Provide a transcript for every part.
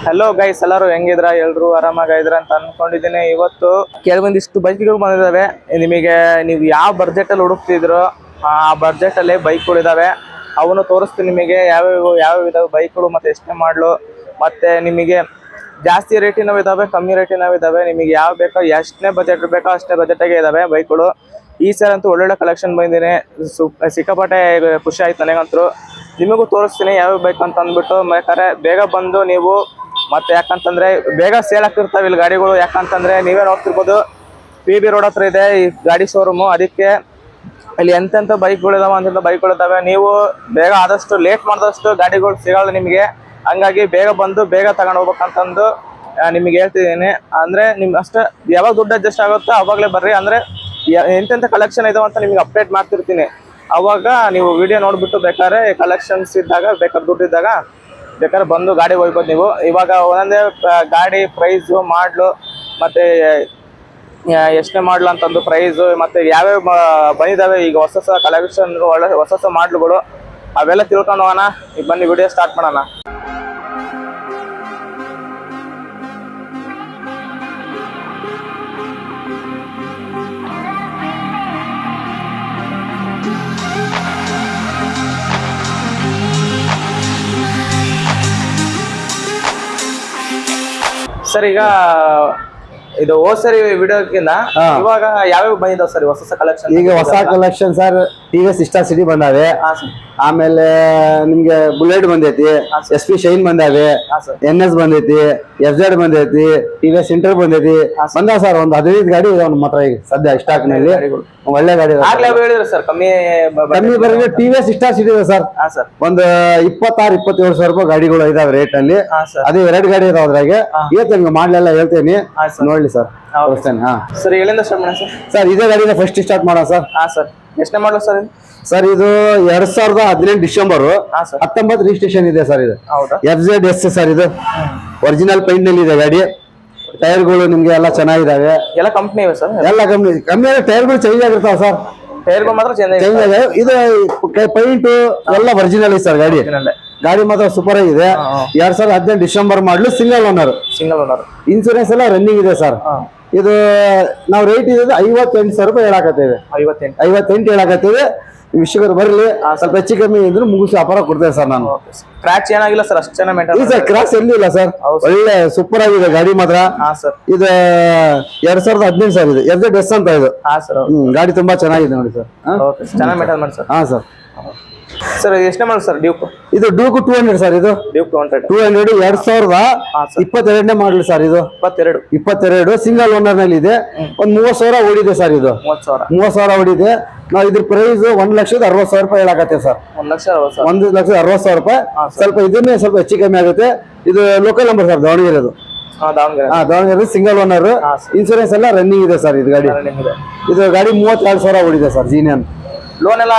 Hello guys, ಎಲ್ಲರೂ ಹೆಂಗಿದ್ರ? ಎಲ್ರು ಆರಾಮಾಗಿದ್ರ ಅಂತ ಅನ್ಕೊಂಡಿದ್ದೀನಿ. ಇವತ್ತು ಕೆಲವೊಂದಿಷ್ಟು ಬೈಕ್ಗಳು ಬಂದಿದ್ದಾವೆ. ನಿಮಗೆ ನೀವು ಯಾವ ಬಡ್ಜೆಟಲ್ಲಿ ಹುಡುಕ್ತಿದ್ರು ಆ ಬಡ್ಜೆಟಲ್ಲಿ ಬೈಕ್ಗಳಿದ್ದಾವೆ. ಅವನು ತೋರಿಸ್ತೀನಿ ನಿಮಗೆ ಯಾವ ಇದಾವೆ ಬೈಕ್ಗಳು, ಮತ್ತು ಎಷ್ಟೇ ಮಾಡಲು, ಮತ್ತು ನಿಮಗೆ ಜಾಸ್ತಿ ರೇಟಿನವು ಇದ್ದಾವೆ, ಕಮ್ಮಿ ರೇಟಿನವು ಇದ್ದಾವೆ. ನಿಮಗೆ ಯಾವ ಬೇಕೋ, ಎಷ್ಟೇ ಬಜೆಟ್ ಬೇಕೋ ಅಷ್ಟೇ ಬಜೆಟಾಗೆ ಇದ್ದಾವೆ ಬೈಕ್ಗಳು. ಈ ಸಲ ಅಂತೂ ಒಳ್ಳೊಳ್ಳೆ ಕಲೆಕ್ಷನ್ ಬಂದಿದ್ದೀನಿ. ಸಿಕ್ಕಾಪಟ್ಟೆ ಖುಷಿ ಆಯ್ತು ನನಗಂತೂ. ನಿಮಗೂ ತೋರಿಸ್ತೀನಿ ಯಾವ್ಯಾವ ಬೇಕು ಅಂತ ಅಂದ್ಬಿಟ್ಟು. ಬೇಕಾದ್ರೆ ಬೇಗ ಬಂದು ನೀವು, ಮತ್ತು ಯಾಕಂತಂದರೆ ಬೇಗ ಸೇಲ್ ಆಗ್ತಿರ್ತಾವೆ ಇಲ್ಲಿ ಗಾಡಿಗಳು. ಯಾಕಂತಂದರೆ ನೀವೇ ನೋಡ್ತಿರ್ಬೋದು, PB ರೋಡ್ ಹತ್ರ ಇದೆ ಈ ಗಾಡಿ ಶೋರೂಮು. ಅದಕ್ಕೆ ಇಲ್ಲಿ ಎಂತೆಂಥ ಬೈಕ್ಗಳಿದಾವೆ ಅಂತಂತ ಬೈಕ್ಗಳಿದ್ದಾವೆ. ನೀವು ಬೇಗ ಆದಷ್ಟು ಲೇಟ್ ಮಾಡಿದಷ್ಟು ಗಾಡಿಗಳು ಸಿಗಲ್ಲ ನಿಮಗೆ. ಹಂಗಾಗಿ ಬೇಗ ಬಂದು ಬೇಗ ತಗೊಂಡು ಹೋಗ್ಬೇಕಂತಂದು ನಿಮಗೆ ಹೇಳ್ತಿದ್ದೀನಿ. ಅಂದರೆ ನಿಮ್ಮ ಅಷ್ಟು ಯಾವಾಗ ದುಡ್ಡು ಅಡ್ಜಸ್ಟ್ ಆಗುತ್ತೋ ಅವಾಗಲೇ ಬರ್ರಿ. ಅಂದರೆ ಎಂತೆಂಥ ಕಲೆಕ್ಷನ್ ಇದಾವೆ ಅಂತ ನಿಮಗೆ ಅಪ್ಡೇಟ್ ಮಾಡ್ತಿರ್ತೀನಿ. ಅವಾಗ ನೀವು ವಿಡಿಯೋ ನೋಡಿಬಿಟ್ಟು ಬೇಕಾದ್ರೆ ಕಲೆಕ್ಷನ್ಸ್ ಇದ್ದಾಗ, ಬೇಕಾದ್ರೆ ದುಡ್ಡು ಇದ್ದಾಗ ಬೇಕಾದ್ರೆ ಬಂದು ಗಾಡಿ ಹೋಗ್ಬೋದು ನೀವು. ಇವಾಗ ಒಂದೊಂದೇ ಗಾಡಿ ಪ್ರೈಸು, ಮಾಡಲು, ಮತ್ತು ಎಷ್ಟನೇ ಮಾಡಲು ಅಂತಂದು ಪ್ರೈಸು, ಮತ್ತು ಯಾವ್ಯಾವ ಬಂದಿದ್ದಾವೆ ಈಗ ಹೊಸ ಕಲೆಕ್ಷನ್, ಒಳ್ಳೆ ಹೊಸ ಮಾಡಲುಗಳು, ಅವೆಲ್ಲ ತಿಳ್ಕೊಂಡು ಹೋಗೋಣ. ಈಗ ಬನ್ನಿ ವಿಡಿಯೋ ಸ್ಟಾರ್ಟ್ ಮಾಡೋಣ. ಸರ್, ಈಗ ಇದು ಹೋದ್ಸರಿ ವಿಡಿಯೋಕ್ಕಿಂತ ಇವಾಗ ಯಾವ್ಯಾವ ಬಂದಿದಾವೆ ಸರ್ ಹೊಸ ಕಲೆಕ್ಷನ್? ಈಗ ಹೊಸ ಕಲೆಕ್ಷನ್ ಸರ್, TVS ಇಸ್ಟಾ ಸಿಟಿ ಬಂದಾವೆ. ಆಮೇಲೆ ನಿಮ್ಗೆ ಬುಲೆಟ್ ಬಂದೈತಿ, SP ಶೈನ್ ಬಂದಾವೆ, NS ಬಂದೈತಿ, FZ ಬಂದೈತಿ, TVS ಇಂಟರ್ ಬಂದೈತಿ. ಬಂದಾವ ಸರ್, ಒಂದು 15 ಗಾಡಿ ಇದಾವೆ ನಮ್ಮ ಹತ್ರ ಈಗ ಸದ್ಯ ಸ್ಟಾಕ್ ನಲ್ಲಿ. ಒಳ್ಳೆ ಗಾಡಿ ಸರ್. ಕಮ್ಮಿ ಬರೀ TVS ಇಸ್ಟಾ ಸಿಟಿ ಇದೆ ಸರ್. ಒಂದು 26-27 ಸಾವಿರ ರೂಪಾಯಿ ಗಾಡಿಗಳು ಇದಾವೆ ರೇಟ್ ಅಲ್ಲಿ. ಅದೇ 2 ಗಾಡಿ ಇದಾವೆ ಅದ್ರಾಗೆ. ಹೇಳ್ತೇನೆ, ಮಾಡ್ಲೆಲ್ಲ ಹೇಳ್ತೇನೆ, ನೋಡ್ಲಿ ಸರ್. ಸರ್, ಎಲ್ಲಿಂದ ಸ್ಟಾರ್ಟ್ ಮಾಡೋಣ ಸರ್? ಸರ್, ಇದೇ ಗಾಡಿನ ಫಸ್ಟ್ ಸ್ಟಾರ್ಟ್ ಮಾಡೋಣ ಸರ್. ಸರ್, ಎಷ್ಟನೇ ಮಾಡಲು ಸರ್? ಸರ್, ಇದು 2018 ಡಿಸೆಂಬರ್ 19 ರಿಜಿಸ್ಟ್ರೇಷನ್ ಇದೆ ಸರ್. ಇದು FZS ಸರ್. ಇದು ಒರಿಜಿನಲ್ ಪೈಂಟ್ ನಲ್ಲಿ ಇದೆ ಗಾಡಿ. ಟೈರ್ಗಳು ನಿಮ್ಗೆ ಎಲ್ಲ ಚೆನ್ನಾಗಿದಾವೆ. ಎಲ್ಲ ಕಂಪ್ನಿ ಇವೆ ಸರ್? ಎಲ್ಲ ಕಮ್ಮಿ ಟೈರ್ಗಳು ಚೇಂಜ್ ಆಗಿರ್ತಾವ ಸರ್. ಟೈರ್ಗಳು ಮಾತ್ರ ಚೇಂಜ್ ಆಗಿದೆ. ಇದು ಪೈಂಟ್ ಎಲ್ಲ ಒರಿಜಿನಲ್ ಇದೆ ಸರ್. ಗಾಡಿ ಮಾತ್ರ ಸೂಪರ್ ಆಗಿದೆ. 2018 ಡಿಸೆಂಬರ್ ಮಾಡಲು, ಸಿಂಗಲ್ ಓನರ್. ಇನ್ಸೂರೆನ್ಸ್ ಎಲ್ಲ ರನ್ನಿಂಗ್ ಇದೆ ಸರ್. ಇದು ನಾವು ರೇಟ್ ಇದೆ 58 ಸಾವಿರ ರೂಪಾಯಿ ಹೇಳಾಕತ್ತೇವೆ. 58 ಹೇಳಾಕತ್ತೇವೆ. ವಿಷಯಗಳು ಬರಲಿ, ಸ್ವಲ್ಪ ಹೆಚ್ಚು ಕಮ್ಮಿ ಇದ್ರು ಮುಗಿಸಿ ವ್ಯಾಪಾರ ಕೊಡ್ತೇವೆ ಸರ್. ನಾನು ಕ್ರಾಚ್ ಏನಾಗಿಲ್ಲ ಸರ್, ಅಷ್ಟು ಚೆನ್ನಾಗಿ ಸರ್. ಕ್ರಾಸ್ ಎಲ್ಲಿ ಇಲ್ಲ ಸರ್, ಒಳ್ಳೆ ಸೂಪರ್ ಆಗಿದೆ ಗಾಡಿ ಮಾತ್ರ. ಇದು 2018 ಸರ್. ಇದು FZS ಅಂತ ಇದು. ಗಾಡಿ ತುಂಬಾ ಚೆನ್ನಾಗಿದೆ ನೋಡಿ ಸರ್. ಚೆನ್ನಾಗಿ ಮೇಂಟೈನ್ ಮಾಡಿ ಸರ್. ಹಾ ಸರ್. ಸರ್, ಎಷ್ಟನೇ ಮಾಡಲ್ ಸರ್ ಡ್ಯೂಕ್? ಇದು ಡ್ಯೂಕ್ 200 ಸರ್. ಇದು ಡ್ಯೂಕ್ 200 2022 ಮಾಡಲ್ ಸರ್. ಇದು 22 ಸಿಂಗಲ್ ಓನರ್ ನಲ್ಲಿ ಇದೆ. ಒಂದ್ 30 ಸಾವಿರ ಓಡಿದೆ ಸರ್. ಇದು 30 ಸಾವಿರ ಓಡಿದೆ. ನಾವು ಇದ್ರ ಪ್ರೈಸ್ 1,60,000 ರೂಪಾಯಿ ಹೇಳಾಕತ್ತೇವೆ ಸರ್. 1,60,000 ರೂಪಾಯಿ. ಸ್ವಲ್ಪ ಇದನ್ನೇ ಸ್ವಲ್ಪ ಹೆಚ್ಚು ಕಮ್ಮಿ ಆಗುತ್ತೆ. ಇದು local number sir, Davanagere. Davanagere single owner. Insurance ಎಲ್ಲ ರನ್ನಿಂಗ್ ಇದೆ ಸರ್. ಇದು ಗಾಡಿ 32 ಸಾವಿರ ಓಡಿದೆ ಸರ್. ಜೀನಿಯನ್ ಲೋನ್ ಎಲ್ಲ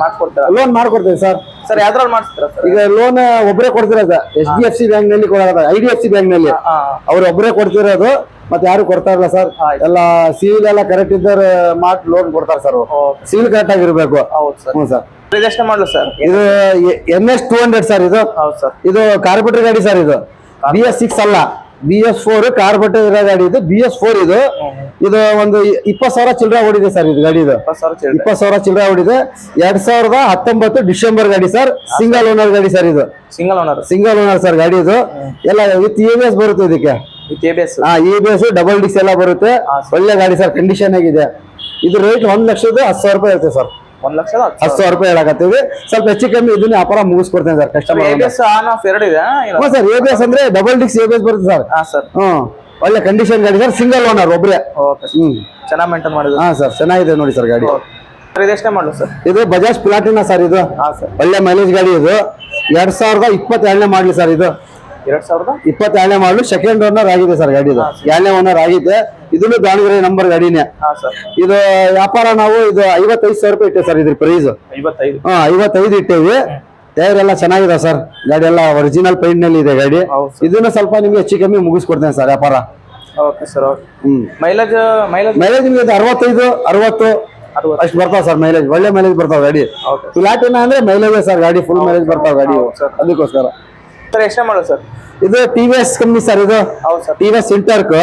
ಮಾಡ್ಕೊಡ್ತೀರಾ? Loan ಮಾಡ್ಕೊಡ್ತೇವೆ sir. ಸರ್, ಯಾವ್ದ್ರಲ್ಲಿ ಮಾಡಿಸ್ತೀರಾ ಸರ್? ಈಗ ಲೋನ್ ಒಬ್ಬರೇ ಕೊಡ್ತಿರೋದು HDFC ಬ್ಯಾಂಕ್ ನಲ್ಲಿ ಕೊಡೋದು, IDFC ಬ್ಯಾಂಕ್ ನಲ್ಲಿ ಅವ್ರು ಒಬ್ಬರೇ ಕೊಡ್ತಿರೋದು. ಮತ್ತೆ ಯಾರು ಕೊಡ್ತಾ ಇಲ್ಲ ಸರ್. ಎಲ್ಲ ಸಿವಿಲ್ ಎಲ್ಲ ಕರೆಕ್ಟ್ ಇದ್ದಾರೆ ಲೋನ್ ಕೊಡ್ತಾರೆ ಸರ್. ಸಿವಿಲ್ ಕರೆಕ್ಟ್ ಆಗಿರ್ಬೇಕು. ಹ್ಞೂ ಸರ್. ಎಷ್ಟೇ ಮಾಡಲು ಸರ್? ಇದು NS 200 ಸರ್. ಇದು ಕಾರ್ಪೊರೇಟರ್ ಗಾಡಿ ಸರ್. ಇದು BS6 ಅಲ್ಲ, BS4 ಕಾರ್ಪೊರೇಟರ್ ಇರೋ ಗಾಡಿ. ಇದು BS4. ಇದು ಒಂದು 20 ಸಾವಿರ ಚಿಲ್ಲರೆ ಓಡಿದೆ ಸರ್. ಇದು ಗಾಡಿ 20 ಸಾವಿರ ಚಿಲ್ಲರೆ ಓಡಿದೆ. 2019 ಡಿಸೆಂಬರ್ ಗಾಡಿ ಸರ್. ಸಿಂಗಲ್ ಓನರ್ ಗಾಡಿ ಸರ್. ಇದು ಸಿಂಗಲ್ ಓನರ್ ಸರ್ ಗಾಡಿ. ಇದು ಎಲ್ಲ ವಿತ್ EBS ಬರುತ್ತೆ. ಇದಕ್ಕೆ EBS ಡಬಲ್ ಡಿಕ್ಸ್ ಎಲ್ಲ ಬರುತ್ತೆ. ಒಳ್ಳೆ ಗಾಡಿ ಸರ್, ಕಂಡೀಷನ್ ಆಗಿದೆ. ಇದು ರೇಟ್ 1,10,000 ರೂಪಾಯಿ ಇರುತ್ತೆ ಸರ್. 1,10,000 ರೂಪಾಯಿ ಹೇಳಕತ್ತೀವಿ. ಸ್ವಲ್ಪ ಹೆಚ್ಚು ಕಮ್ಮಿ ಇದನ್ನ ವ್ಯಾಪಾರ ಮುಗಿಸ್ಕೊಡ್ತೇನೆ ಸರ್. ಕಸ್ಟಮರ್ ಸರ್, ABS ಅಂದ್ರೆ ಡಬಲ್ ಡಿಕ್ಸ್ ABS ಬರುತ್ತೆ ಸರ್. ಒಳ್ಳೆ ಕಂಡೀಷನ್ ಗಾಡಿ ಸರ್. ಸಿಂಗಲ್ ಓನರ್ ಒಬ್ರೆ. ಚೆನ್ನಾಗಿ ಮೇಂಟೈನ್ ಮಾಡಿದ್ರು. ಸರ್, ಚೆನ್ನಾಗಿದೆ ನೋಡಿ ಸರ್ ಗಾಡಿ. ಎಷ್ಟೇ ಮಾಡಲು ಸರ್? ಇದು ಬಜಾಜ್ ಪ್ಲಾಟಿನಾ ಸರ್. ಇದು ಒಳ್ಳೆ ಮೈಲೇಜ್ ಗಾಡಿ. ಇದು 2022 ಮಾಡಲಿ ಸರ್. ಇದು 2022 ಮಾಡಲು. ಸೆಕೆಂಡ್ ಓನರ್ ಆಗಿದೆ ಸರ್ ಗಾಡಿ. ಇದು 2ನೇ ಓನರ್ ಆಗಿದೆ. ಇದನ್ನು ದಾವಣಗೆರೆ ನಂಬರ್ ಗಾಡಿನೇ. ಇದು ವ್ಯಾಪಾರ ನಾವು ಇದು 55 ಸಾವಿರ ರೂಪಾಯಿ ಇಟ್ಟೇವೆ ಸರ್. ಇದ್ರ ಪ್ರೈಸ್ 55 ಇಟ್ಟೇವಿ. ಟೈರ್ ಎಲ್ಲ ಚೆನ್ನಾಗಿದೆ ಸರ್. ಗಾಡಿ ಎಲ್ಲ ಒರಿಜಿನಲ್ ಪೈಂಟ್ ನಲ್ಲಿ ಇದೆ ಗಾಡಿ. ಇದನ್ನ ಸ್ವಲ್ಪ ನಿಮ್ಗೆ ಹೆಚ್ಚು ಕಮ್ಮಿ ಮುಗಿಸ್ಕೊಡ್ತೇನೆ ಸರ್ ವ್ಯಾಪಾರ. ಮೈಲೇಜ್ ನಿಮ್ಗೆ 65 60 ಅಷ್ಟು ಬರ್ತಾವ ಸರ್. ಮೈಲೇಜ್ ಒಳ್ಳೆ ಮೈಲೇಜ್ ಬರ್ತಾವ ಗಾಡಿ. ಪ್ಲಾಟಿನಾ ಅಂದ್ರೆ ಮೈಲೇಜ್ ಸರ್ ಗಾಡಿ. ಫುಲ್ ಮೈಲೇಜ್ ಬರ್ತಾವ ಗಾಡಿ. ಅದಕ್ಕೋಸ್ಕರ ಸರ್ ಎಷ್ಟೇ ಮಾಡೋದು ಸರ್? ಇದು TVS ಕಂಪ್ನಿ ಸರ್. ಇದು ಹೌದು ಸರ್. TVS ಇಂಟರ್ಕ್.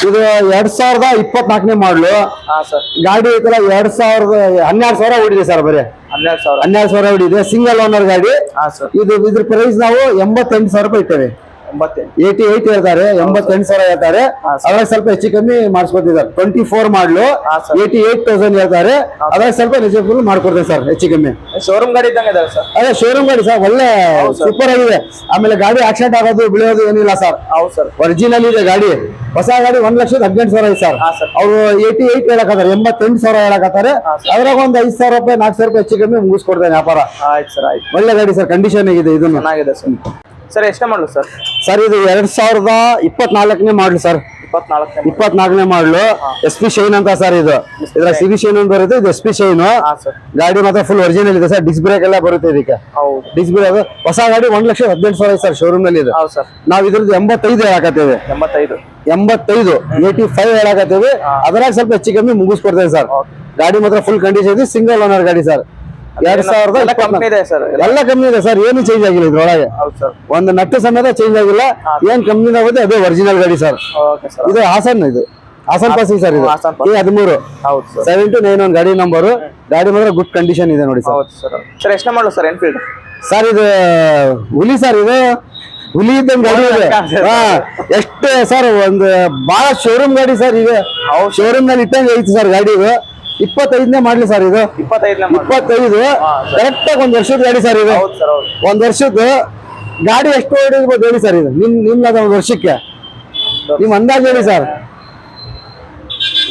ಇದು 2024ನೇ ಮಾಡ್ಲು. ಹಾ ಸರ್. ಗಾಡಿ ಐತಲ್ಲ 12,000 ಓಡಿದೆ ಸರ್. ಬರೀ 12,000 ಓಡಿದೆ. ಸಿಂಗಲ್ ಓನರ್ ಗಾಡಿ. ಹಾ ಸರ್. ಇದ್ರ ಪ್ರೈಸ್ ನಾವು 88,000 ರೂಪಾಯಿ ಇರ್ತೇವೆ. 88 ಹೇಳ್ತಾರೆ, 88,000 ಹೇಳ್ತಾರೆ. ಅದ್ರಾಗ ಸ್ವಲ್ಪ ಹೆಚ್ಚು ಕಮ್ಮಿ ಮಾಡಿಸ್ಕೊತಿದ್ದಾರೆ. 24 ಮಾಡ್ಲು 88,000 ಹೇಳ್ತಾರೆ. ಅದ್ರಾಗ ಸ್ವಲ್ಪ ರಿಜೆಕ್ಟ್ ಮಾಡ್ಕೊಡ್ತೇವೆ ಸರ್, ಹೆಚ್ಚು ಕಮ್ಮಿ. ಶೋರೂಮ್ ಗಾಡಿ ಇದ್ದಂಗೆ ಇದೆ ಸರ್. ಅದೇ ಶೋರೂಮ್ ಗಾಡಿ ಸರ್, ಒಳ್ಳೆ ಸೂಪರ್ ಆಗಿದೆ. ಆಮೇಲೆ ಗಾಡಿ ಆಕ್ಸಿಡೆಂಟ್ ಆಗೋದು ಬೀಳೋದು ಏನಿಲ್ಲ ಸರ್. ಹೌದು ಸರ್. ಒರಿಜಿನಲ್ ಇದೆ ಗಾಡಿ. ಹೊಸ ಗಾಡಿ 1,18,000 ಐತೆ ಸರ್. ಅವ್ರು 88 ಹೇಳಕತ್ತಾರೆ, 88,000 ಹೇಳಕತ್ತಾರೆ. ಅದ್ರಾಗ ಒಂದು 5,000 ರೂಪಾಯಿ 4,000 ರೂಪಾಯಿ ಹೆಚ್ಚು ಕಮ್ಮಿ ಮುಗಿಸ್ಕೊಡ್ತೇನೆ ವ್ಯಾಪಾರ. ಆಯ್ತು ಸರ್, ಆಯ್ತು. ಒಳ್ಳೆ ಗಾಡಿ ಸರ್, ಕಂಡೀಷನ್ ಆಗಿದೆ. ಇದು ಚೆನ್ನಾಗಿದೆ ಸರ್. ಸರ್ ಎಷ್ಟೇ ಮಾಡಲು ಸರ್? ಸರ್ ಇದು 2024ನೇ ಮಾಡ್ಲು ಸರ್. 24ನೇ ಮಾಡ್ಲು. SP ಶೈನ್ ಅಂತ ಸರ್. ಇದು ಇದ್ರ CV ಶೈನ್ ಅಂತ ಬರುತ್ತೆ, ಇದು SP ಶೈನ್. ಗಾಡಿ ಮಾತ್ರ ಫುಲ್ ಒರಿಜಿನಲ್ ಇದೆ ಸರ್. ಡಿಸ್ಕ್ ಬ್ರೇಕ್ ಎಲ್ಲ ಬರುತ್ತೆ ಇದಕ್ಕೆ. ಡಿಸ್ಕ್ ಬ್ರೇಕ್ ಹೊಸ ಗಾಡಿ 1,18,000 ಸರ್ ಶೋರೂಮ್ ನಲ್ಲಿ ಇದೆ. ನಾವ್ ಇದ್ರದ್ದು 85 ಹೇಳಕತ್ತೇವೆ. 85 ಹೇಳಕತ್ತೇವೆ. ಅದ್ರಾಗ ಸ್ವಲ್ಪ ಹೆಚ್ಚು ಕಮ್ಮಿ ಮುಗಿಸ್ಕೊಡ್ತೇವೆ ಸರ್. ಗಾಡಿ ಮಾತ್ರ ಫುಲ್ ಕಂಡೀಷನ್ ಇದೆ. ಸಿಂಗಲ್ ಓನರ್ ಗಾಡಿ ಸರ್. 2024 ಎಲ್ಲ ಕಮ್ಮಿ ಇದೆ ಸರ್. ಏನು ಚೇಂಜ್ ಆಗಿಲ್ಲ ಇದ್ರೊಳಗೆ. ಒಂದು ನಟ್ಟು ಸಮೇತ ಚೇಂಜ್ ಆಗಿಲ್ಲ. ಏನ್ ಕಂಪ್ನಿ ಆಗುತ್ತೆ ಅದೇ ಒರಿಜಿನಲ್ ಗಾಡಿ ಸರ್. ಇದು ಹಾಸನ್. ಇದು ಹಾಸನ್ ಪಾಸಿಂಗ್ ಸರ್. ಇದು A13 7291 ಗಾಡಿ ನಂಬರ್. ಗಾಡಿ ಮಾತ್ರ ಗುಡ್ ಕಂಡೀಷನ್ ಇದೆ ನೋಡಿ ಸರ್. ಸರ್ ಎಷ್ಟೇ ಮಾಡಲು ಸರ್ ಎನ್ಫೀಲ್ಡ್? ಸರ್ ಇದು ಹುಲಿ ಸರ್. ಇದು ಹುಲಿ ಇದ್ದಂಗೆ ಗಾಡಿ ಇದೆ. ಎಷ್ಟು ಸರ್, ಒಂದು ಬಹಳ ಶೋರೂಮ್ ಗಾಡಿ ಸರ್. ಈಗ ಶೋರೂಮ್ ನಲ್ಲಿ ಇಟ್ಟಂಗೆ ಐತಿ ಸರ್ ಗಾಡಿ. ಇದು 25ನೇ ಮಾಡ್ಲಿ ಸರ್. ಇದು 25 ಕರೆಕ್ಟ್ ಆಗಿ 1 ವರ್ಷದ ಗಾಡಿ ಸರ್. ಇದು 1 ವರ್ಷದ ಗಾಡಿ ಎಷ್ಟು ಹೊಡಿರ್ಬೋದು ಹೇಳಿ ಸರ್? ಇದು ನಿಮ್ದ 1 ವರ್ಷಕ್ಕೆ ನಿಮ್ ಅಂದಾಜು ಹೇಳಿ ಸರ್.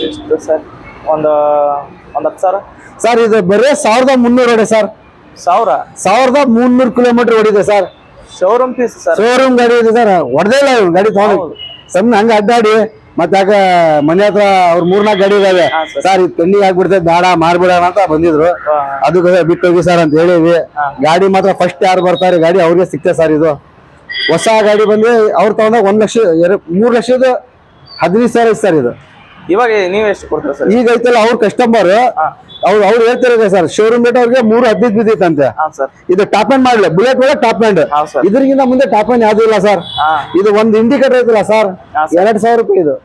ಎಷ್ಟು ಸರ್? ಒಂದು 10,000 ಸರ್. ಇದು ಬರೀ 1,300 ಹೊಡೆ ಸರ್. 1,300 ಕಿಲೋಮೀಟರ್ ಹೊಡಿದೆ sir. Showroom piece sir. Showroom ಗಾಡಿ ಇದೆ ಸರ್. ಹೊಡೆದೇ ಇಲ್ಲ ಗಾಡಿ ತಗೊಂಡು ಸುಮ್ಮನೆ ಹಂಗ ಅಡ್ಡಾಡಿ. ಮತ್ತೆ ಆಗ ಮನೆ ಹತ್ರ ಅವ್ರ 3-4 ಗಾಡಿ ಇದಾವೆ ಸರ್. ಇದು ಪೆಂಡಿಂಗ್ ಆಗ್ಬಿಡ್ತೈತೆ, ಬೇಡ ಮಾರ್ಬಿಡೋಣ ಅಂತ ಬಂದಿದ್ರು. ಅದಕ್ಕೆ ಬಿಟ್ಟು ಹೋಗಿ ಸರ್ ಅಂತ ಹೇಳಿವಿ. ಗಾಡಿ ಮಾತ್ರ ಫಸ್ಟ್ ಯಾರು ಬರ್ತಾರೆ ಗಾಡಿ ಅವ್ರಿಗೆ ಸಿಕ್ತೆ ಸರ್. ಇದು ಹೊಸ ಗಾಡಿ ಬಂದು ಅವ್ರು ತಗೊಂಡಾಗ 3,15,000 ಐತೆ ಸರ್. ಇದು ಇವಾಗ ನೀವ್ ಎಷ್ಟು ಕೊಡ್ತೀರಾ ಸರ್? ಈಗ ಐತಲ್ಲ ಅವ್ರ ಕಸ್ಟಮರ್ ಅವ್ರು ಹೇಳ್ತಿರೋದು ಸರ್, ಶೋರೂಮ್ ರೇಟ್ ಅವ್ರಿಗೆ 3,15 ಬಿದ್ದಿತ್ತಂತೆ. ಇದು ಟಾಪ್ ಎಂಡ್ ಮಾಡ್ಲಿ, ಬುಲೆಟ್ ಒಳಗೆ ಟಾಪ್ ಎಂಡ್. ಇದ್ರಿಗಿಂತ ಮುಂದೆ ಟಾಪ್ ಎಂಡ್ ಯಾವ್ದು ಇಲ್ಲ ಸರ್. ಇದು ಒಂದು ಇಂಡಿಕೇಟರ್ ಐತಿಲ್ಲ ಸರ್, 2,000 ರೂಪಾಯಿ. ಇದು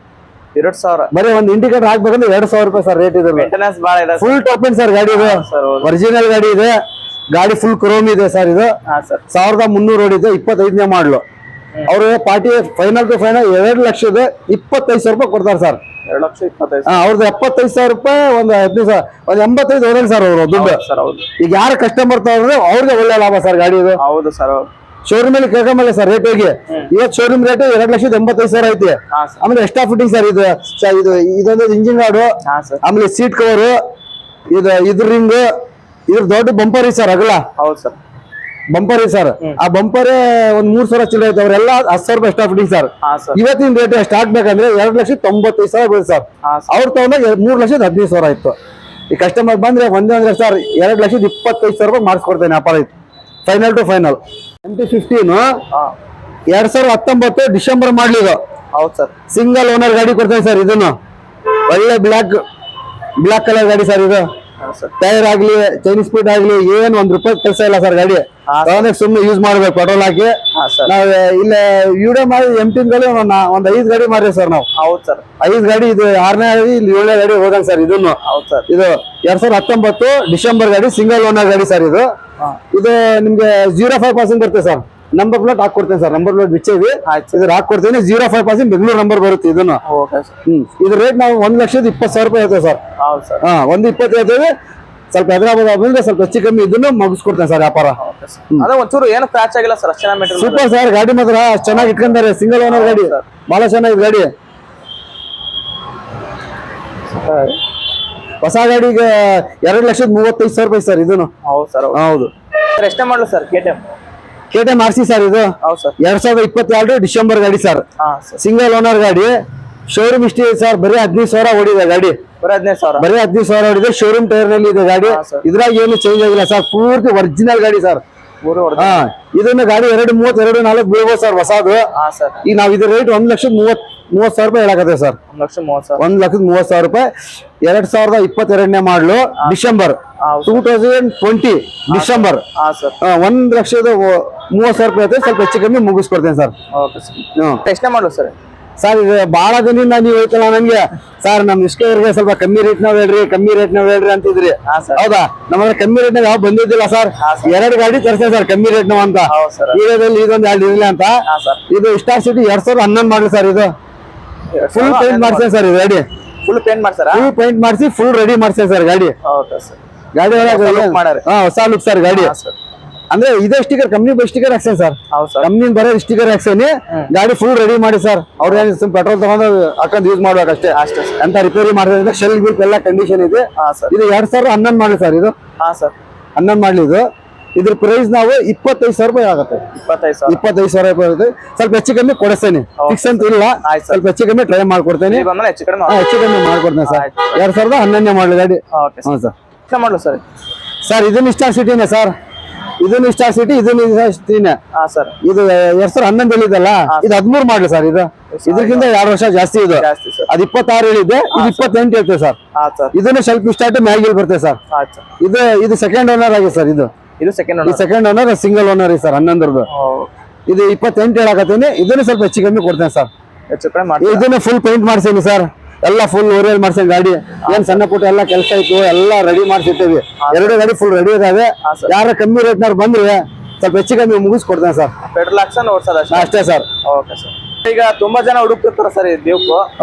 2,000 ಬರೀ ಒಂದು ಇಂಡಿಕೇಟರ್ ಹಾಕ್ಬೇಕಂದ್ರೆ 2,000 ರೂಪಾಯಿ ಸರ್ ರೇಟ್. ಇದೆ ಫುಲ್ ಟಾಪ್ ಎಂಡ್ ಸರ್ ಗಾಡಿ. ಇದು ಒರಿಜಿನಲ್ ಗಾಡಿ ಇದೆ. ಗಾಡಿ ಫುಲ್ ಕ್ರೋಮ್ ಇದೆ ಸರ್. ಇದು 1,300 ಓಡಿದೆ. 25ನೇ ಮಾಡ್ಲು. ಅವ್ರು ಪಾರ್ಟಿ ಫೈನಲ್ ಟು ಫೈನಲ್ 2,25,000 ರೂಪಾಯಿ ಕೊಡ್ತಾರೆ ಸರ್. 2,25,000 ಅವ್ರದ್ದು 75,000 ರೂಪಾಯಿ. ಒಂದು 15,000 ಒಂದು 85 ಹೋದಲ್ಲ ಸರ್ ಅವರು ದುಡ್ಡು. ಈಗ ಯಾರ ಕಸ್ಟಮರ್ ತಗೊಂಡ್ರೆ ಅವ್ರಿಗೆ ಒಳ್ಳೆ ಲಾಭ ಸರ್ ಗಾಡಿ. ಇದು ಹೌದು ಸರ್. ಶೋರೂಮ್ ಅಲ್ಲಿ ಕೇಳ್ಕೊಂಬಲ್ಲ ಸರ್ ರೇಟ್ ಹೋಗಿ. ಇವತ್ತು ಶೋರೂಮ್ ರೇಟ್ 2,85,000 ಐತಿ. ಆಮೇಲೆ ಎಕ್ಸ್ಟ್ರಾ ಫಿಟ್ಟಿಂಗ್ ಸರ್. ಇದೊಂದು ಇಂಜಿನ್ ಗಾರ್ಡು, ಆಮೇಲೆ ಸೀಟ್ ಕವರ್, ಇದ್ರ ರಿಂಗ್, ಇದ್ರ ದೊಡ್ಡ ಬಂಪರ್ ಐತಿ ಸರ್. ಅಗಲ ಹೌದು ಸರ್ ಬಂಪರ್ ಐತಿ ಸರ್. ಆ ಬಂಪರ್ ಒಂದ್ 3,000 ಚಿಲ್ಲರೆ ಐತೆ. ಅವ್ರೆಲ್ಲ 10,000 ರೂಪಾಯಿ ಎಕ್ಸ್ಟ್ರಾ ಫಿಟ್ಟಿಂಗ್ ಸರ್. ಇವತ್ತಿನ ರೇಟ್ ಸ್ಟಾರ್ಟ್ ಬೇಕಂದ್ರೆ 2,95,000 ಬೀಳುತ್ತೆ ಸರ್. ಅವ್ರು ತಗೊಂಡಾಗ 3,15,000 ಆಯ್ತು. ಈ ಕಸ್ಟಮರ್ ಬಂದ್ರೆ ಒಂದೇ ಸರ್ 2,25,000 ರೂಪಾಯಿ ಮಾಡಿಸ್ಕೊಡ್ತೇನೆ ವ್ಯಾಪಾರ ಐತಿ. Final to final. MT-15 2019 December ಮಾಡ್ಲಿ. ಇದು ಹೌದು ಸರ್. ಸಿಂಗಲ್ ಓನರ್ ಗಾಡಿ ಕೊಡ್ತೇನೆ ಸರ್. ಇದನ್ನು ಒಳ್ಳೆ ಬ್ಲಾಕ್ ಕಲರ್ ಗಾಡಿ ಸರ್. ಇದು ಟೈರ್ ಆಗ್ಲಿ, ಚೈನೀಸ್ ಸ್ಪೀಡ್ ಆಗ್ಲಿ, ಏನ್ ₹1 ಕೆಲಸ ಇಲ್ಲ ಸರ್. ಗಾಡಿ ಸುಮ್ಮನೆ ಯೂಸ್ ಮಾಡ್ಬೇಕು ಪೆಟ್ರೋಲ್ ಹಾಕಿ. ನಾವ್ ಇಲ್ಲ ವಿಡಿಯೋ ಮಾಡಿ MT ಒಂದ್ 5 ಗಾಡಿ ಮಾರಿ ಸರ್ ನಾವು. ಹೌದು ಸರ್. 5 ಗಾಡಿ. ಇದು 6ನೇ ಗಾಡಿ, ಇಲ್ಲಿ 7ನೇ ಗಾಡಿ ಹೋಗಲ್ಲ ಸರ್. ಇದನ್ನು ಇದು 2019 ಡಿಸೆಂಬರ್ ಗಾಡಿ, ಸಿಂಗಲ್ ಓನರ್ ಗಾಡಿ ಸರ್. ಇದು ನಿಮ್ಗೆ 0.5% ಬರುತ್ತೆ ಸರ್. ನಂಬರ್ ಪ್ಲೇಟ್ ಹಾಕೊಡ್ತೇನೆ ಸರ್. ನಂಬರ್ ಪ್ಲೇಟ್ ಬಿಚ್ಚಿವಿ. ಇದು ಹಾಕೊಡ್ತೇನೆ. 0.5% ಬೆಂಗಳೂರು ನಂಬರ್ ಬರುತ್ತೆ. ಇದನ್ನು ಇದು ರೇಟ್ ನಾವು 1,20,000 ರೂಪಾಯಿ ಹೇಳ್ತೇವೆ ಸರ್. 1,20,000 ಹೇಳ್ತೇವೆ. ಸ್ವಲ್ಪ ಹೈದರಾಬಾದ್ ಬಂದ್ರೆ ಸ್ವಲ್ಪ ಹೆಚ್ಚು ಕಮ್ಮಿ ಇದನ್ನು ಮುಗಿಸ್ಕೊಡ್ತೇನೆ ಸರ್ ವ್ಯಾಪಾರ. ಒಂಚೂರು ಏನು ಕ್ರಾಚ್ ಆಗಿಲ್ಲ ಸರ್. Super sir. ಗಾಡಿ ಮಾತ್ರ ಚೆನ್ನಾಗಿ ಇಟ್ಕೊಂತಾರೆ. ಸಿಂಗಲ್ ಓನರ್ ಗಾಡಿ, ಬಹಳ ಚೆನ್ನಾಗಿದೆ ಗಾಡಿ. ಹೊಸ ಗಾಡಿಗೆ 2,35,000 ರೂಪಾಯಿ ಸರ್. ಇದನ್ನು ಹೌದು ಸರ್. ಹೌದು ಸರ್. ಎಷ್ಟೇ ಮಾಡಲು ಸರ್? KTM RC sir. ಇದು 2022 ಡಿಸೆಂಬರ್ ಗಾಡಿ ಸರ್. ಸಿಂಗಲ್ ಓನರ್ ಗಾಡಿ. ಶೋರೂಮ್ ಇಷ್ಟೇ ಸರ್. ಬರೀ 15,000 ಓಡಿದೆ ಗಾಡಿ. ಬರೀ 15,000 ಓಡಿದೆ. ಶೋರೂಮ್ ಟೈರ್ ನಲ್ಲಿ ಇದೆ ಗಾಡಿ. ಇದ್ರಾಗ ಏನು ಚೇಂಜ್ ಆಗಿಲ್ಲ ಸರ್. ಪೂರ್ತಿ ಒರಿಜಿನಲ್ ಗಾಡಿ ಸರ್. ಪೂರ ಹಾ ಇದನ್ನ ಗಾಡಿ 2.30 2.4 ಬೀಳ್ಬೋದು ಸರ್ ಹೊಸದು. ಹಾ ಸರ್. ಈಗ ನಾವ್ ಇದ್ರ ರೇಟ್ 1,30,30,000 ರೂಪಾಯಿ ಹೇಳಕತ್ತೇವೆ ಸರ್. 1,30,30,000. 1,30,000 ರೂಪಾಯಿ. 2022 ಮಾಡಲು ಡಿಸೆಂಬರ್ 2020 ಡಿಸೆಂಬರ್. ಹಾ ಸರ್. 1,30,30,000 ರೂಪಾಯಿ ಐತೆ. ಸ್ವಲ್ಪ ಹೆಚ್ಚು ಕಮ್ಮಿ ಮುಗಿಸ್ಕೊಡ್ತೇನೆ ಸರ್. Okay sir. ಎಷ್ಟನೇ ಮಾಡಲು ಸರ್? ಸರ್ ಇದು ಬಹಳ ದಿನದಿಂದ ನೀವು ಹೇಳ್ತಲ್ಲ ನಂಗೆ ಸರ್ ನಮ್ ಇಷ್ಟವರೆಗೆ ಸ್ವಲ್ಪ ಕಮ್ಮಿ ರೇಟ್ ನಾವ್ ಹೇಳ್ರಿ ಅಂತಿದ್ರಿ. ಹೌದಾ? ನಮ್ಮ ಕಮ್ಮಿ ರೇಟ್ ನಾವ್ ಯಾವ ಬಂದಿದ್ದಿಲ್ಲ ಸರ್. 2 ಗಾಡಿ ತರಿಸ್ತೇವೆ ಸರ್ ಕಮ್ಮಿ ರೇಟ್ ನಾವ್ ಅಂತ. ವಿಡಿಯೋದಲ್ಲಿ ಇದೊಂದು 2 ಇರ್ಲಿ ಅಂತ. ಇದು ಸ್ಟಾರ್ ಸಿಟಿ 2011 ಮಾಡಲಿ ಸರ್. ಇದು ಫುಲ್ ಪೇಂಟ್ ಮಾಡ್ಸೇನೆ ಸರ್. ಇದು ಗಾಡಿ ಫುಲ್ ಪೇಂಟ್ ಮಾಡ್ಸಾರ? ಫುಲ್ ಪೇಂಟ್ ಮಾಡಿಸಿ ಫುಲ್ ರೆಡಿ ಮಾಡ್ಸೇನೆ ಸರ್ ಗಾಡಿ. ಗಾಡಿ ಹೊಸ ಲುಕ್ ಸರ್ ಗಾಡಿ. ಅಂದ್ರೆ ಇದೇ ಸ್ಟಿಕರ್ ಕಂಪ್ನಿ ಬೈ ಸ್ಟಿಕರ್ ಹಾಕ್ಸೇನೆ ಸರ್. ಕಂಪ್ನಿ ಬರೋ ಸ್ಟಿಕರ್ ಹಾಕ್ಸೇನಿ. ಗಾಡಿ ಫುಲ್ ರೆಡಿ ಮಾಡಿ ಸರ್. ಅವ್ರ ಪೆಟ್ರೋಲ್ ತಗೊಂಡು ಹಾಕೊಂಡು ಯೂಸ್ ಮಾಡ್ಬೇಕಷ್ಟೇ. ಅಂತ ರಿಪೇರಿ ಮಾಡಿದ್ರೆ ಶೆಲ್ ಗಿಲ್ ಎಲ್ಲ ಕಂಡೀಷನ್ ಇದೆ. ಇದು 2011 ಮಾಡಲಿ ಸರ್. ಇದು 11 ಮಾಡಲಿ. ಇದು ಇದ್ರ ಪ್ರೈಸ್ ನಾವು 25,000 ರೂಪಾಯಿ ಆಗುತ್ತೆ. 25,000 ರೂಪಾಯಿ ಆಗುತ್ತೆ. ಸ್ವಲ್ಪ ಹೆಚ್ಚು ಕಮ್ಮಿ ಕೊಡಿಸ್ತೇನೆ. ಫಿಕ್ಸ್ ಅಂತ ಇಲ್ಲ. ಸ್ವಲ್ಪ ಹೆಚ್ಚು ಕಮ್ಮಿ ಟ್ರೈ ಮಾಡ್ಕೊಡ್ತೇನೆ. ಹೆಚ್ಚು ಕಮ್ಮಿ ಮಾಡ್ಕೊಡ್ತೇನೆ ಸರ್. 2011 ಮಾಡಲಿ ಗಾಡಿ. ಹಾ ಸರ್. ಸರ್ ಇದನ್ನ ಸ್ಟಾರ್ ಸಿಟಿನೇ ಸರ್. ಇದನ್ನು ಸ್ಟಾರ್ ಸಿಟಿ ಇದನ್ನು ಸಿಟಿನೇ. ಇದು 2011 ಹೇಳಿದಲ್ಲ. ಇದು 13 ಮಾಡಲಿ ಸರ್. ಇದು ಇದಕ್ಕಿಂತ 2 ವರ್ಷ ಜಾಸ್ತಿ. ಇದು ಅದು 26 ಹೇಳಿದ್ದೆ. ಇದು 28 ಹೇಳ್ತೇವೆ ಸರ್. ಇದನ್ನು ಸ್ವಲ್ಪ ಸ್ಟಾರ್ಟ್ ಮ್ಯಾಗಿಲ್ ಬರ್ತೇವೆ ಸರ್. ಇದು ಸೆಕೆಂಡ್ ಓನರ್ ಆಗಿದೆ ಸರ್. ಇದು ಸೆಕೆಂಡ್ ಓನರ್ ಸಿಂಗಲ್ ಓನರ್ ಇದೆ ಸರ್. 11 ಇದು 28 ಹೇಳಕತ್ತೀನಿ. ಇದನ್ನು ಸ್ವಲ್ಪ ಹೆಚ್ಚು ಕಮ್ಮಿ ಕೊಡ್ತೇನೆ ಸರ್. ಇದನ್ನ ಫುಲ್ ಪೇಂಟ್ ಮಾಡ್ಸೇನಿ ಸರ್. ಎಲ್ಲ ಫುಲ್ ಓರಿಯಲ್ ಮಾಡ್ಸೇನಿ ಗಾಡಿ. ಏನ್ ಸಣ್ಣ ಪುಟ್ಟ ಎಲ್ಲ ಕೆಲಸ ಇತ್ತು ಎಲ್ಲ ರೆಡಿ ಮಾಡ್ಸಿರ್ತೀವಿ. 2 ಗಾಡಿ ಫುಲ್ ರೆಡಿ ಇದಾವೆ. ಯಾರ ಕಮ್ಮಿ ರೇಟ್ನವ್ರು ಬಂದ್ರೆ ಸ್ವಲ್ಪ ಹೆಚ್ಚು ಕಮ್ಮಿ ಮುಗಿಸ್ಕೊಡ್ತೇನೆ ಸರ್. ಪೆಟ್ರೋಲ್ ಹಾಕ್ಸನ್ ಓಡಿಸೋದು ಅಷ್ಟೇ ಸರ್. Okay sir. ಈಗ ತುಂಬಾ ಜನ ಹುಡುಕ್ತಿರ್ತಾರ ಸರ್ ಈ ದೇವ್ಕು.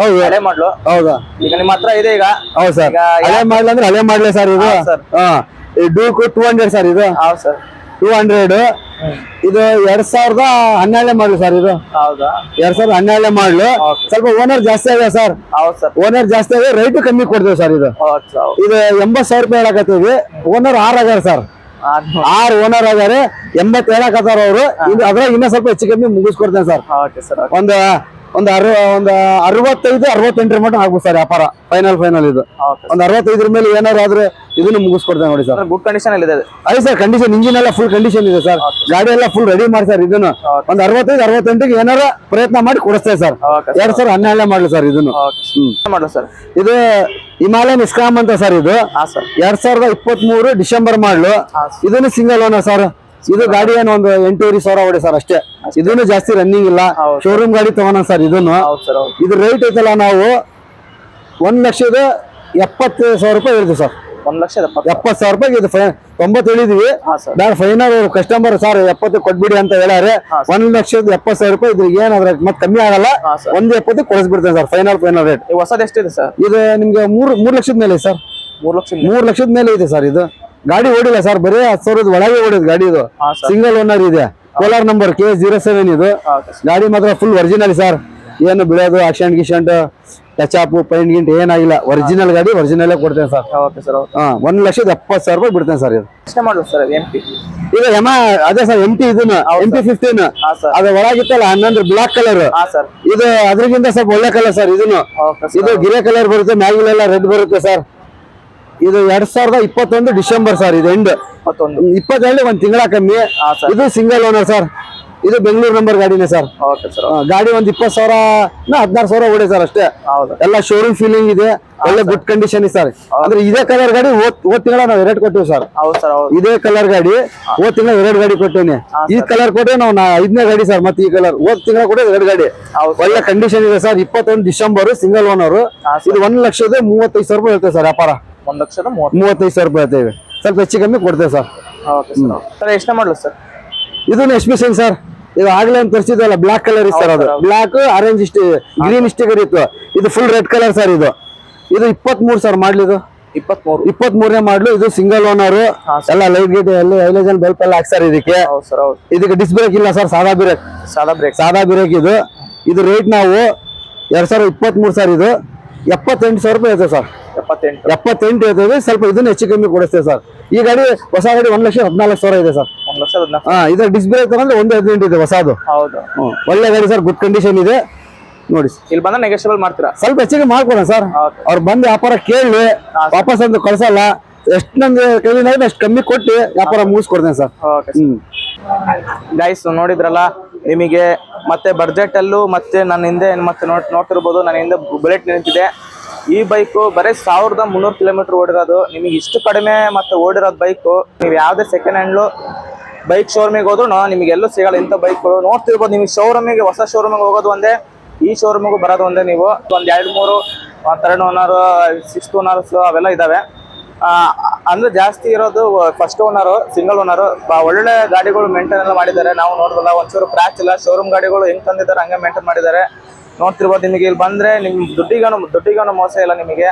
ಹಳೆ ಮಾಡ್ಲು. ಹೌದಾ? ಈಗ ನಿಮ್ಮ ಹತ್ರ ಇದೆ ಈಗ? ಹೌದು ಸರ್. ಹಳೆ ಮಾಡ್ಲಿ ಅಂದ್ರೆ ಹಳೆ ಮಾಡ್ಲಿ ಸರ್. ಇದು ಡ್ಯೂಕ್ 200 ಸರ್. ಇದು ಹೌದು ಸರ್. 200. ಇದು 2012 ಮಾಡಲು ಸರ್. ಇದು 2012 ಮಾಡಲು. ಸ್ವಲ್ಪ ಓನರ್ ಜಾಸ್ತಿ ಆಗಿದೆ ಸರ್. ಓನರ್ ಜಾಸ್ತಿ ಆಗಿದೆ. ರೈಟ್ ಕಮ್ಮಿ ಕೊಡ್ತೇವೆ ಸರ್. ಇದು 80,000 ರೂಪಾಯಿ ಹೇಳಕತ್ತೀವಿ. ಓನರ್ 6 ಆಗ್ಯಾರ ಸರ್. 6 ಓನರ್ ಆಗ್ಯಾರ. 80 ಹೇಳಕತ್ತಾರ ಅವರು. ಅದ್ರಾಗ ಇನ್ನೂ ಸ್ವಲ್ಪ ಹೆಚ್ಚು ಕಮ್ಮಿ ಮುಗಿಸ್ಕೊಡ್ತೇನೆ ಸರ್. ಒಂದು 65-68 ಮಟ್ಟ ಆಗ್ಬೋದು ಸರ್ ವ್ಯಾಪಾರ. ಫೈನಲ್ ಇದು ಒಂದು 65 ಮೇಲೆ ಏನಾದ್ರು ಆದ್ರೆ ಇದನ್ನು ಮುಗಿಸ್ಕೊಡ್ತೇನೆ ನೋಡಿ ಸರ್. ಗುಡ್ ಕಂಡೀಷನ್ ಇದೆ ಸರ್. ಕಂಡೀಷನ್ ಇಂಜಿನ್ ಎಲ್ಲ ಫುಲ್ ಕಂಡೀಷನ್ ಇದೆ ಸರ್. ಗಾಡಿ ಎಲ್ಲ ಫುಲ್ ರೆಡಿ ಮಾಡಿ ಸರ್. ಇದನ್ನು ಒಂದು 65-68 ಏನಾರ ಪ್ರಯತ್ನ ಮಾಡಿ ಕೊಡಿಸ್ತೇವೆ ಸರ್. 2012 ಮಾಡಲಿ ಸರ್. ಇದನ್ನು ಇದು ಹಿಮಾಲಯನ್ ಇಸ್ಕಾಮ್ ಅಂತ ಸರ್. ಇದು 2023 ಡಿಸೆಂಬರ್ ಮಾಡಲು. ಇದನ್ನು ಸಿಂಗಲ್ ಓನರ್ ಸರ್. ಇದು ಗಾಡಿ ಏನು ಒಂದು 8,500 ಹೊಡೆ ಸರ್ ಅಷ್ಟೇ. ಇದನ್ನು ಜಾಸ್ತಿ ರನ್ನಿಂಗ್ ಇಲ್ಲ. ಶೋರೂಮ್ ಗಾಡಿ ತಗೋಣ ಸರ್. ಇದನ್ನು ಇದು ರೇಟ್ ಐತಲ್ಲ ನಾವು 1,70,000 ರೂಪಾಯಿ ಹೇಳ್ತೀವಿ ಸರ್. 1,70,000 ರೂಪಾಯಿ. ಇದು 90 ಹೇಳಿದ್ವಿ. ಫೈನಲ್ ಕಸ್ಟಮರ್ ಸರ್ 70 ಕೊಟ್ಬಿಡಿ ಅಂತ ಹೇಳ್ಯಾರೆ. 1,70,000 ರೂಪಾಯಿ. ಇದ್ರಿಗೆ ಏನಾದ್ರೆ ಮತ್ತೆ ಕಮ್ಮಿ ಆಗಲ್ಲ. 1,70,000 ಕೊಡಿಸ್ಬಿಡ್ತೇನೆ ಸರ್. Final rate. ಹೊಸದು ಎಷ್ಟಿದೆ ಸರ್? ಇದು ನಿಮ್ಗೆ 3 ಲಕ್ಷದ ಮೇಲೆ ಸರ್. 3 ಲಕ್ಷದ ಮೇಲೆ ಇದೆ ಸರ್. ಇದು ಗಾಡಿ ಓಡಿಲ್ಲ ಸರ್. ಬರೀ 10,000 ಒಳಗೆ ಓಡಿದ್ ಗಾಡಿ. ಇದು ಸಿಂಗಲ್ ಓನರ್ ಇದೆ. ಕೋಲಾರ್ ನಂಬರ್ K07 ಇದು ಗಾಡಿ ಮಾತ್ರ ಫುಲ್ ಒರಿಜಿನಲ್ ಸರ್. ಏನು ಬಿಡೋದು ಆಕ್ಸಿಡೆಂಟ್ ಗಿಶೆಂಟ್ ಟಚ್ ಅಪ್ ಪೈಂಟ್ ಗಿಂಟ್ ಏನಾಗಿಲ್ಲ. ಒರಿಜಿನಲ್ ಗಾಡಿ ಒರಿಜಿನಲ್ ಕೊಡ್ತೇನೆ ಸರ್. 1,70,000 ರೂಪಾಯಿ ಬಿಡ್ತೇನೆ ಸರ್. ಇದು ಈಗ ಅದೇ ಸರ್ MT. ಇದನ್ನ MP15 ಅದು ಒಳಗಿತ್ತಲ್ಲ 11 ಬ್ಲಾಕ್ ಕಲರ್. ಇದು ಅದ್ರಗಿಂತ ಸ್ವಲ್ಪ ಒಳ್ಳೆ ಕಲರ್ ಸರ್. ಇದು ಗಿರೇ ಕಲರ್ ಬರುತ್ತೆ. ಮ್ಯಾಗಿಲೆಲ್ಲ ರೆಡ್ ಬರುತ್ತೆ ಸರ್. ಇದು 2021 ಡಿಸೆಂಬರ್ ಸರ್. ಇದು ಎಂಡ್ 22 ಒಂದ್ ತಿಂಗಳ ಕಮ್ಮಿ. ಇದು ಸಿಂಗಲ್ ಓನರ್ ಸರ್. ಇದು ಬೆಂಗಳೂರು ನಂಬರ್ ಗಾಡಿನೇ ಸರ್. ಗಾಡಿ ಒಂದ್ 20,000-16,000 ಓಡಿ ಸರ್ ಅಷ್ಟೇ. ಎಲ್ಲ ಶೋರೂಮ್ ಫೀಲಿಂಗ್ ಇದೆ. ಒಳ್ಳೆ ಗುಡ್ ಕಂಡೀಷನ್ ಇದೆ ಸರ್. ಅಂದ್ರೆ ಇದೇ ಕಲರ್ ಗಾಡಿ ಹೋದ್ ತಿಂಗಳ ನಾವು 2 ಕೊಟ್ಟಿವಿ ಸರ್. ಇದೇ ಕಲರ್ ಗಾಡಿ ಹೋದ್ ತಿಂಗಳ 2 ಗಾಡಿ ಕೊಟ್ಟೇನೆ. ಈ ಕಲರ್ ಕೊಟ್ಟೆ ನಾವು 5ನೇ ಗಾಡಿ ಸರ್. ಮತ್ತೆ ಈ ಕಲರ್ ಹೋದ್ ತಿಂಗಳ ಕೊಟ್ಟೆ 2 ಗಾಡಿ. ಒಳ್ಳೆ ಕಂಡೀಷನ್ ಇದೆ ಸರ್. 21 December single owner. ಇದು 1,35,000 ರೂಪಾಯಿ ಹೇಳ್ತೇವೆ ಸರ್ ವ್ಯಾಪಾರ. 1,35,000 ರೂಪಾಯಿ ಹೇಳ್ತೇವೆ. ಸ್ವಲ್ಪ ಹೆಚ್ಚು ಕಮ್ಮಿ ಕೊಡ್ತೇವೆ ಸರ್. ಎಷ್ಟು ಮಾಡಲು ಸರ್? ಇದನ್ನು ಎಸ್ಪಿಷನ್ ಸರ್. ಇದು ಆಗ್ಲೇ ಅಂತ ತರಿಸಿದ್ವಲ್ಲ ಬ್ಲಾಕ್ ಕಲರ್ ಇತ್ತು ಸರ್. ಅದು ಬ್ಲಾಕ್ ಆರೆಂಜ್ ಗ್ರೀನ್ ಸ್ಟಿಕರ್ ಇತ್ತು. ಇದು ಫುಲ್ ರೆಡ್ ಕಲರ್ ಸರ್. ಇದು 23 ಸರ್ ಮಾಡ್ಲಿ. ಇದು 23ನೇ ಮಾಡ್ಲು. ಇದು ಸಿಂಗಲ್ ಓನರ್. ಎಲ್ಲ ಲೈಟ್ ಗೇಟ್ ಎಲ್ಲ ಹೈಲಜನ್ ಬಲ್ಪ್ ಎಲ್ಲ ಹಾಕ್ಸಾರ. ಇದಕ್ಕೆ ಡಿಸ್ ಬ್ರೇಕ್ ಇಲ್ಲ ಸರ್. ಸಾದಾ ಬ್ರೇಕ್. ಇದು ರೇಟ್ ನಾವು 2023 ಸರ್. ಇದು 78,000 ರೂಪಾಯಿ ಐತೆ ಸರ್. 78 ಐತೆ. ಸ್ವಲ್ಪ ಇದನ್ನ ಹೆಚ್ಚು ಕಮ್ಮಿ ಕೊಡಿಸ್ತೇವೆ ಸರ್. ಈ ಗಾಡಿ ಹೊಸ ಗಾಡಿ 1,14,000 ಇದೆ ಸರ್. ಇದು ಡಿಸ್ ಬ್ರೇಕ್ ತಗೊಂಡ್ರೆ 1,18 ಇದೆ ಹೊಸದು. ಒಳ್ಳೆ ಗಾಡಿ ಸರ್. ಗುಡ್ ಕಂಡೀಷನ್ ಇದೆ ನೋಡಿ. ಇಲ್ಲಿ ಬಂದ್ರೆ ನೆಗೋಷಿಯಬಲ್ ಮಾಡ್ತೀರಾ? ಸ್ವಲ್ಪ ಹೆಚ್ಚಿಗೆ ಮಾಡ್ಕೊಡೋಣ ಸರ್. ಅವ್ರು ಬಂದು ವ್ಯಾಪಾರ ಕೇಳಿ ವಾಪಸ್ ಒಂದು ಕಳ್ಸಲ್ಲ. ಎಷ್ಟು ನಂದು ಕೈಲಿಂದ ಅಷ್ಟು ಕಮ್ಮಿ ಕೊಟ್ಟು ವ್ಯಾಪಾರ ಮುಗಿಸ್ಕೊಡ್ತೇನೆ ಸರ್. ಓಕೆ ಗೈಸ್, ನೋಡಿದ್ರಲ್ಲ ನಿಮಗೆ ಮತ್ತೆ ಬಡ್ಜೆಟ್ ಅಲ್ಲೂ ಮತ್ತೆ ನನ್ನ ಹಿಂದೆ ಮತ್ತೆ ನೋಡ್ತಿರ್ಬೋದು, ನನ್ನ ಹಿಂದೆ ಬುಲೆಟ್ ನಿಂತಿದೆ. ಈ ಬೈಕು ಬರೀ 1300 ಕಿಲೋಮೀಟರ್ ಓಡಿರೋದು. ನಿಮಗೆ ಇಷ್ಟು ಕಡಿಮೆ ಮತ್ತೆ ಓಡಿರೋದು ಬೈಕು ನೀವು ಯಾವುದೇ ಸೆಕೆಂಡ್ ಹ್ಯಾಂಡ್ಲು ಬೈಕ್ ಶೋರೂಮಿಗೆ ಹೋದ್ರು ನಿಮಗೆ ಎಲ್ಲೂ ಸಿಗಲ್ಲ ಇಂಥ ಬೈಕ್ಗಳು. ನೋಡ್ತಿರ್ಬೋದು, ನಿಮಗೆ ಶೋರೂಮಿಗೆ ಹೊಸ ಶೋರೂಮಿಗೆ ಹೋಗೋದು ಒಂದೇ, ಈ ಶೋರೂಮಿಗೂ ಬರೋದು ಒಂದೇ. ನೀವು ಒಂದು 2-3 ಥರ್ಡ್ ಓನರ್, 6th ಓನರ್ಸ್ ಅವೆಲ್ಲ ಇದಾವೆ. ಅಂದ್ರೆ ಜಾಸ್ತಿ ಇರೋದು ಫಸ್ಟ್ ಓನರು, ಸಿಂಗಲ್ ಓನರು. ಒಳ್ಳೆ ಗಾಡಿಗಳು ಮೇಂಟೈನ್ ಎಲ್ಲ ಮಾಡಿದ್ದಾರೆ. ನಾವು ನೋಡಿದ್ರಲ್ಲ, ಒಂಚೂರು ಕ್ರ್ಯಾಚ್ ಇಲ್ಲ. ಶೋರೂಮ್ ಗಾಡಿಗಳು ಹೆಂಗ್ ತಂದಿದ್ದಾರೆ ಹಂಗೆ ಮೇಂಟೈನ್ ಮಾಡಿದ್ದಾರೆ. ನೋಡ್ತಿರ್ಬೋದು, ನಿಮಗೆ ಇಲ್ಲಿ ಬಂದ್ರೆ ನಿಮ್ ದುಡ್ಡಿಗೇನು ಮೋಸ ಇಲ್ಲ. ನಿಮಗೆ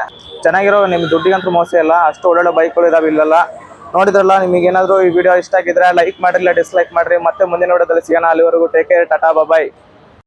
ಚೆನ್ನಾಗಿರೋ ನಿಮ್ ದುಡ್ಡಿಗಂತೂ ಮೋಸ ಇಲ್ಲ. ಅಷ್ಟು ಒಳ್ಳೊಳ್ಳೆ ಬೈಕ್ಗಳು ಇದಾವೆ ಇಲ್ಲೆಲ್ಲ. ನೋಡಿದ್ರಲ್ಲ, ನಿಮಗೆ ಏನಾದ್ರು ಈ ವಿಡಿಯೋ ಇಷ್ಟ ಆಗಿದ್ರೆ ಲೈಕ್ ಮಾಡ್ರಿ, ಇಲ್ಲ ಡಿಸ್ಲೈಕ್ ಮಾಡ್ರಿ. ಮತ್ತೆ ಮುಂದಿನ ವಿಡಿಯೋದಲ್ಲಿ ಸಿಗೋಣ. ಅಲ್ಲಿವರೆಗೂ ಟೇಕ್ ಕೇರ್, ಟಾಟಾ, ಬಾಯ್.